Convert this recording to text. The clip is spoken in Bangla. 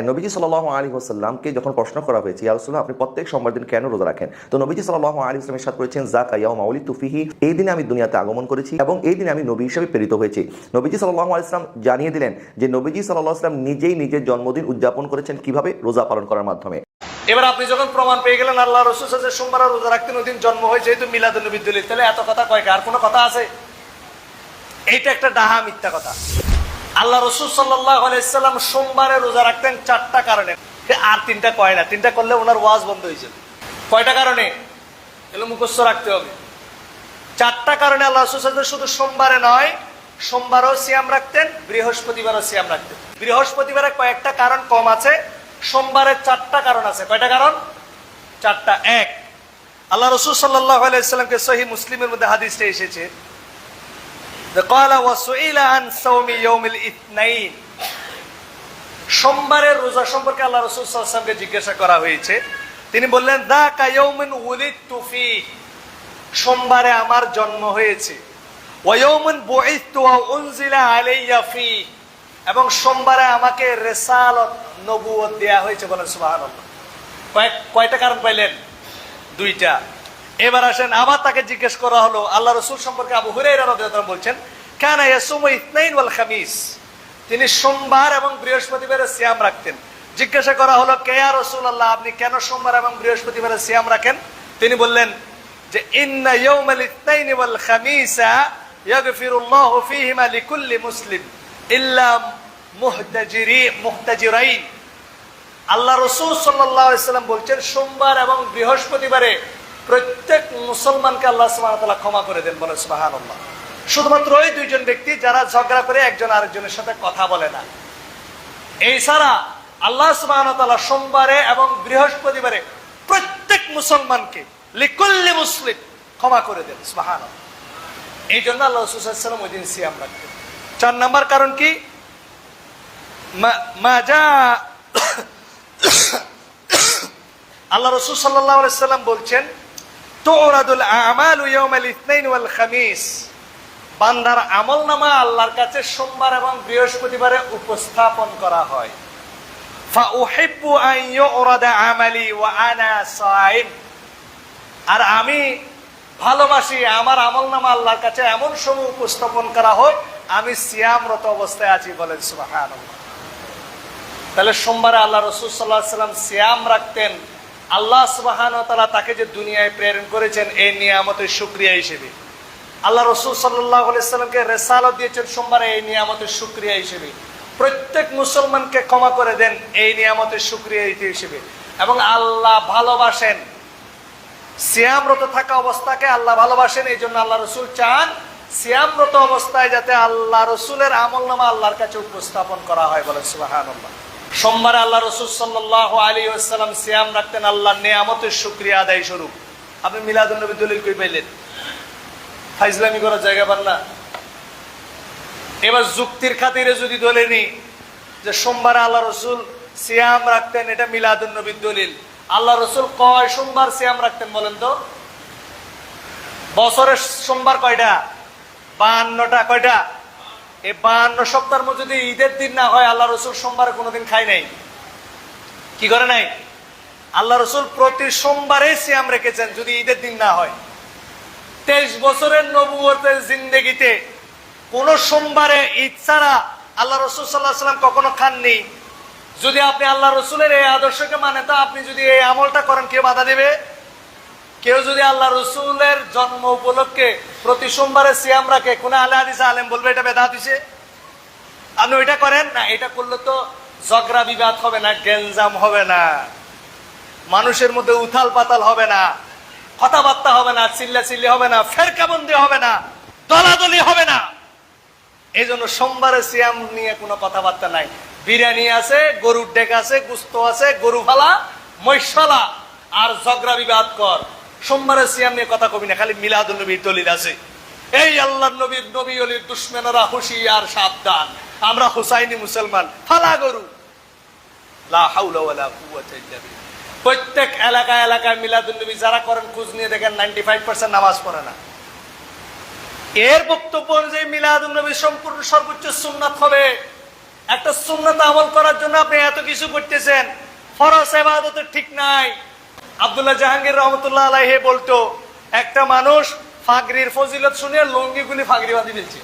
নবীজি সাল্লাল্লাহু আলাইহি ওয়াসাল্লামকে যখন প্রশ্ন করা হয়েছে, ইয়া রাসূলুল্লাহ আপনি প্রত্যেক সোমবার দিন কেন রোজা রাখেন, তো নবীজি সাল্লাল্লাহু আলাইহি ওয়াসাল্লাম ইরশাদ করেছেন, যাকা ইয়াউমা উলিদতু ফিহি, এই দিনে আমি দুনিয়াতে আগমন করেছি এবং এই দিনে আমি নবী হিসেবে প্রেরিত হয়েছি। নবীজি সাল্লাল্লাহু আলাইহি ওয়াসাল্লাম জানিয়ে দিলেন যে নবীজি সাল্লাল্লাহু আলাইহি ওয়াসাল্লাম নিজেই নিজের জন্মদিন উদযাপন করেছেন কিভাবে, রোজা পালন করার মাধ্যমে। এবার আপনি যখন প্রমাণ পেয়ে গেলেন আল্লাহ রাসূল সাল্লাল্লাহু আলাইহি ওয়াসাল্লাম সোমবার রোজা রাখতেন, ওই দিন জন্ম হয়েছে, যেহেতু মিলাদুন নবীর দলিল, তাহলে এত কথা কয় আর কোনো কথা আছে? এইটা একটা ডাহা মিথ্যা কথা। আল্লাহ রাসূল সাল্লাল্লাহু আলাইহি ওয়াসাল্লাম সোমবারে রোজা রাখতেন চারটা কারণে, আর তিনটা কয় না। তিনটা করলে ওনার ওয়াজ বন্ধ হয়েছে। কয়টা কারণে? এগুলো মুখস্থ রাখতে হবে। চারটা কারণে আল্লাহ রাসূল সাল্লাল্লাহু আলাইহি ওয়াসাল্লাম শুধু সোমবারে নয়, সোমবারও সিয়াম রাখতেন, বৃহস্পতিবারও সিয়াম রাখতেন। বৃহস্পতিবারে কয়েকটা কারণ কম আছে, সোমবারে চারটা কারণ আছে। কয়টা কারণ? চারটা। এক, আল্লাহ রাসূল সাল্লাল্লাহু আলাইহি ওয়াসাল্লামকে সহিহ মুসলিমের মধ্যে হাদিসটা এসেছে, সোমবারের রোজা সম্পর্কে আল্লাহ রাসূল সাল্লাল্লাহু আলাইহি ওয়াসাল্লামকে জিজ্ঞাসা করা হয়েছে। তিনি বললেন, যাকা ইয়াউমুন উলিদতু ফি, সোমবারে আমার জন্ম হয়েছে। ওয়া ইয়াউমুন বুইসতু ওয়া উনজিলা আলাইয়া ফি, এবং সোমবারে আমাকে রিসালাত নবুয়ত দেয়া হয়েছে। বলেন সুবহানাল্লাহ। কয়টা কারণ পাইলেন? দুইটা। এবার আসেন, আবার তাকে জিজ্ঞেস করা হলো আল্লাহ রাসূল সম্পর্কে। আবু হুরায়রা রাদিয়াল্লাহু আনহু বলছেন, কানা ইয়াসুমু ইসনাইন ওয়াল খামিস, তিনি সোমবার এবং বৃহস্পতিবারে সিয়াম রাখতেন। জিজ্ঞাসা করা হলো, কে ইয়া রাসূলুল্লাহ, আপনি কেন সোমবার এবং বৃহস্পতিবারে সিয়াম রাখেন? তিনি বললেন যে, ইন্না ইয়াউমাল ইসনাইন ওয়াল খামিসা ইয়াগফিরুল্লাহু ফীহিমা লিকুল্লি মুসলিম ইল্লা মুহতাজিরাইন। আল্লাহ রাসূল সাল্লাল্লাহু আলাইহি ওয়াসাল্লাম বলছেন, সোমবার এবং বৃহস্পতিবারে প্রত্যেক মুসলমানকে আল্লাহ সুবহানাহু ওয়া তাআলা ক্ষমা করে দেন। বলেন সুবহানাল্লাহ। শুধুমাত্র ওই দুইজন ব্যক্তি যারা ঝগড়া করে একজন আরেকজনের সাথে কথা বলে না। এই ছাড়া আল্লাহ সুবহানাহু ওয়া তাআলা সোমবারে এবং বৃহস্পতিবারে প্রত্যেক মুসলমানকে লিকুল্লি মুসলিম ক্ষমা করে দেন। সুবহানাল্লাহ। এই জন্য আল্লাহ রাসূল সাল্লাল্লাহু আলাইহি ওয়াসাল্লাম ওই দিন সিয়াম রাখতেন। 4 নম্বর কারণ কি? আল্লাহ রাসূল সাল্লাল্লাহু আলাইহি ওয়াসাল্লাম বলছেন, তুরাদুল আমালু ইয়াউমাল ইসনাইন ওয়াল খামিস, বান্দার আমলনামা আল্লাহর কাছে সোমবার এবং বৃহস্পতিবারে উপস্থাপন করা হয়। ফা উহিব্বু আন ইউরাদা আমালি ওয়া আনা সাইম, আর আমি ভালোবাসি আমার আমলনামা আল্লাহর কাছে এমন সময় উপস্থাপন করা হয় আমি সিয়ামরত অবস্থায় আছি। বলেন সুবহানাল্লাহ। তাহলে সোমবারে আল্লাহ রাসূল সাল্লাল্লাহু আলাইহি ওয়াসাল্লাম সিয়াম রাখতেন। আল্লাহ সুবহানাহু ওয়া তাআলা তাকে যে দুনিয়ায় প্রেরণ করেছেন এই নিয়ামতের শুকরিয়া হিসেবে। আল্লাহ রাসূল সাল্লাল্লাহু আলাইহি ওয়াসাল্লামকে রিসালাত দিয়েছেন সোমবারে এই নিয়ামতের শুকরিয়া হিসেবে। প্রত্যেক মুসলমানকে ক্ষমা করে দেন এই নিয়ামতের শুকরিয়া হিসেবে। এবং আল্লাহ ভালোবাসেন, সিয়ামরত থাকা অবস্থাকে আল্লাহ ভালোবাসেন। এই জন্য আল্লাহ রাসূল চান সিয়ামরত অবস্থায় যাতে আল্লাহ রাসূলের আমলনামা আল্লাহর কাছে উপস্থাপন করা হয়। বলেন সুবহানাল্লাহ। সোমবারে আল্লাহ রাসূল সাল্লাল্লাহু আলাইহি ওয়াসাল্লাম সিয়াম রাখতেন আল্লাহর নিয়ামতের শুকরিয়া আদায় স্বরূপ। আপনি মিলাদুন নবী দলিল কই পাইলেন? ফাইজলামি করার জায়গা পান না। এবার যুক্তির খাতিরে যদি ধরে নি যে সোমবারে আল্লাহ রাসূল সিয়াম রাখতেন, এটা মিলাদুন নবীর দলিল। আল্লাহ রাসূল কয় সোমবার সিয়াম রাখতেন বলেন তো? বছরের সোমবার কয়টা? 52টা। কয়টা? এই 52 সপ্তাহের মধ্যে যদি ঈদের দিন না হয়, আল্লাহ রাসূল সোমবারে কোনোদিন খায় নাই। কি করে নাই? আল্লাহ রাসূল প্রতি সোমবারে সিয়াম রেখেছেন যদি ঈদের দিন না হয়। 23 বছরের নবুয়তের জিন্দেগিতে কোন সোমবারে ঈদ ছাড়া আল্লাহ রাসূল সাল্লাল্লাহু আলাইহি ওয়াসাল্লাম কখনো খাননি। যদি আপনি আল্লাহ রাসূলের এই আদর্শকে মানেন, তো আপনি যদি এই আমলটা করেন, কেউ বাধা দেবে? কেউ যদি আল্লাহ রাসূলের জন্ম উপলক্ষে প্রতি সোমবারে সিয়াম রাখে, কোন আলে হাদিস আলেম বলবে এটা বেদাত হইছে? আপনি ওইটা করেন না। এটা করলে তো ঝগড়া বিবাদ হবে না, গেঞ্জাম হবে না, মানুষের মধ্যে উথাল পাতাল হবে না, কথাবার্তা হবে না, চিল্লাচিল্লি হবে না, ফেরকাবন্দি হবে না, দলাদলি হবে না। এই জন্য সোমবারে সিয়াম নিয়ে কোনো কথাবার্তা নাই। বিরিয়ানি আছে, গরুর ডেক আছে, গুস্ত আছে, গরু ফালা, মহিষ ফালা, আর ঝগড়া বিবাদ কর। সোমবারে সিয়াম নিয়ে কথা কবি না, খালি মিলাদুন নবীর দলিল আছে। এই আল্লাহর নবীর নবী ওলির দুশমনেরা হুঁশিয়ার, সাবধান, আমরা হুসাইনি মুসলমান, ফালা গরু। লা হাওলা ওয়ালা কুওয়াতা ইল্লা বিল্লাহ। প্রত্যেক এলাকায় মিলাদুন নবী যারা করেন, খোঁজ নিয়ে দেখেন 95% নামাজ পড়ে না। এর বক্তব্য অনুযায়ী মিলাদুন নবী সম্পূর্ণ সর্বোচ্চ সুন্নাত হবে। একটা সুন্নাত আমল করার জন্য আপনি এত কিছু করতেছেন, ফরজ ইবাদত ঠিক নাই। আব্দুল্লাহ জাহাঙ্গীর রহমতুল্লাহ আলাইহি বলতো, একটা মানুষ ফাগরির ফজিলত শুনে লুঙ্গিগুলি ফাগরি বাঁধি ফেলছে।